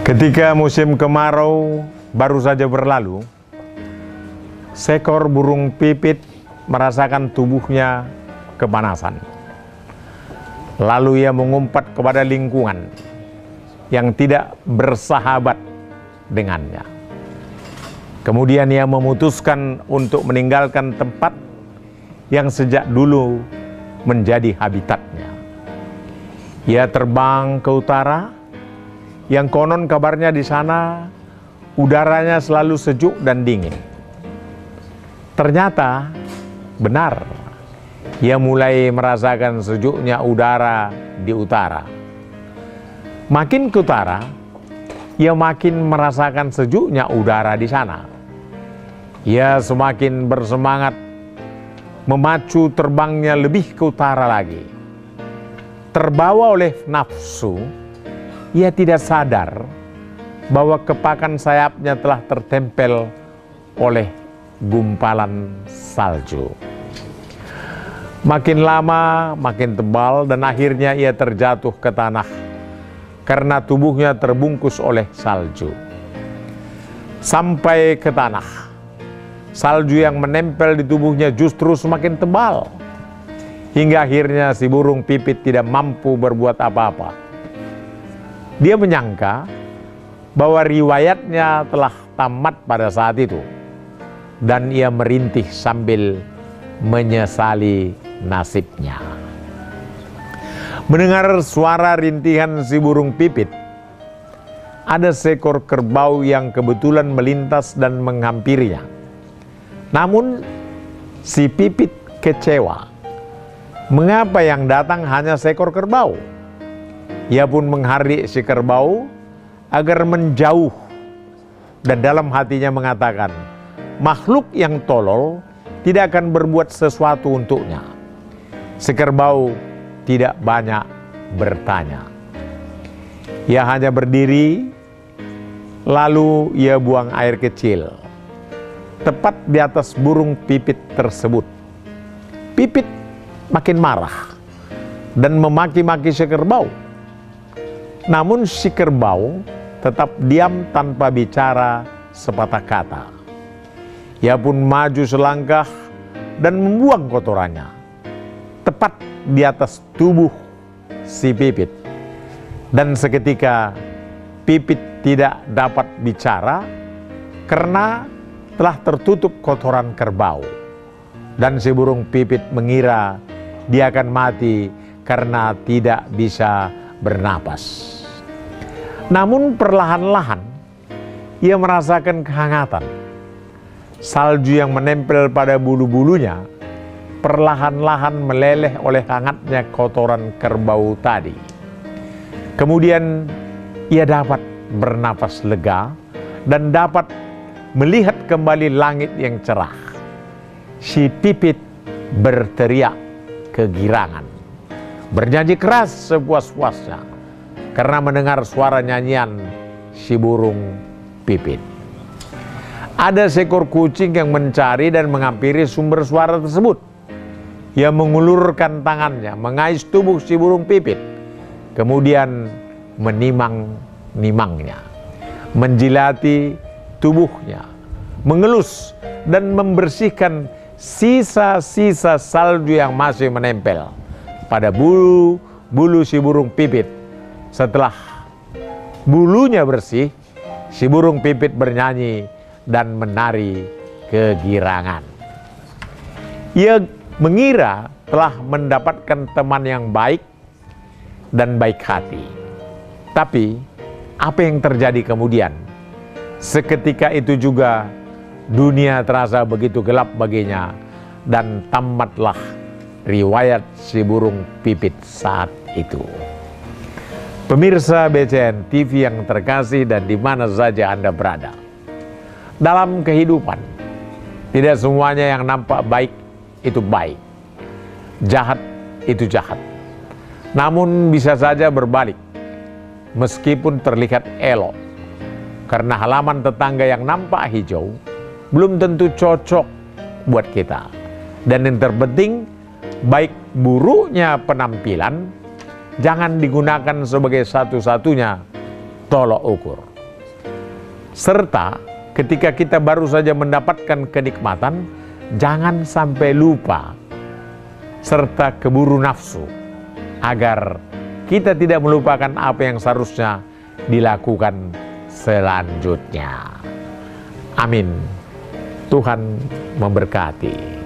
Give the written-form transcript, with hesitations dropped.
Ketika musim kemarau baru saja berlalu, seekor burung pipit merasakan tubuhnya kepanasan. Lalu ia mengumpat kepada lingkungan yang tidak bersahabat dengannya. Kemudian ia memutuskan untuk meninggalkan tempat yang sejak dulu menjadi habitatnya. Ia terbang ke utara, yang konon kabarnya di sana udaranya selalu sejuk dan dingin. Ternyata benar, ia mulai merasakan sejuknya udara di utara. Makin ke utara, ia makin merasakan sejuknya udara di sana. Ia semakin bersemangat memacu terbangnya lebih ke utara lagi. Terbawa oleh nafsu, ia tidak sadar bahwa kepakan sayapnya telah tertempel oleh gumpalan salju. Makin lama makin tebal dan akhirnya ia terjatuh ke tanah karena tubuhnya terbungkus oleh salju. Sampai ke tanah, salju yang menempel di tubuhnya justru semakin tebal, hingga akhirnya si burung pipit tidak mampu berbuat apa-apa. Dia menyangka bahwa riwayatnya telah tamat pada saat itu, dan ia merintih sambil menyesali nasibnya. Mendengar suara rintihan si burung pipit, ada seekor kerbau yang kebetulan melintas dan menghampirinya. Namun si pipit kecewa. Mengapa yang datang hanya seekor kerbau? Ia pun mengharik si kerbau agar menjauh, dan dalam hatinya mengatakan, makhluk yang tolol tidak akan berbuat sesuatu untuknya. Si kerbau tidak banyak bertanya. Ia hanya berdiri, lalu ia buang air kecil tepat di atas burung pipit tersebut. Pipit makin marah dan memaki-maki si kerbau. Namun si kerbau tetap diam tanpa bicara sepatah kata. Ia pun maju selangkah dan membuang kotorannya tepat di atas tubuh si pipit. Dan seketika pipit tidak dapat bicara karena telah tertutup kotoran kerbau. Dan si burung pipit mengira dia akan mati karena tidak bisa bernapas. Namun perlahan-lahan ia merasakan kehangatan. Salju yang menempel pada bulu-bulunya perlahan-lahan meleleh oleh hangatnya kotoran kerbau tadi. Kemudian ia dapat bernapas lega dan dapat melihat kembali langit yang cerah. Si pipit berteriak kegirangan, bernyanyi keras sepuas-puasnya karena mendengar suara nyanyian si burung pipit. Ada seekor kucing yang mencari dan menghampiri sumber suara tersebut. Ia mengulurkan tangannya, mengais tubuh si burung pipit, kemudian menimang-nimangnya, menjilati tubuhnya, mengelus dan membersihkan sisa-sisa salju yang masih menempel pada bulu si burung pipit. Setelah bulunya bersih, si burung pipit bernyanyi dan menari kegirangan. Ia mengira telah mendapatkan teman yang baik dan baik hati. Tapi apa yang terjadi kemudian? Seketika itu juga dunia terasa begitu gelap baginya, dan tamatlah riwayat si burung pipit saat itu. Pemirsa BCN TV yang terkasih dan di mana saja Anda berada, dalam kehidupan tidak semuanya yang nampak baik itu baik, jahat itu jahat. Namun bisa saja berbalik, meskipun terlihat elok, karena halaman tetangga yang nampak hijau belum tentu cocok buat kita. Dan yang terpenting, baik buruknya penampilan jangan digunakan sebagai satu-satunya tolok ukur. Serta ketika kita baru saja mendapatkan kenikmatan, jangan sampai lupa serta keburu nafsu, agar kita tidak melupakan apa yang seharusnya dilakukan selanjutnya. Amin. Tuhan memberkati.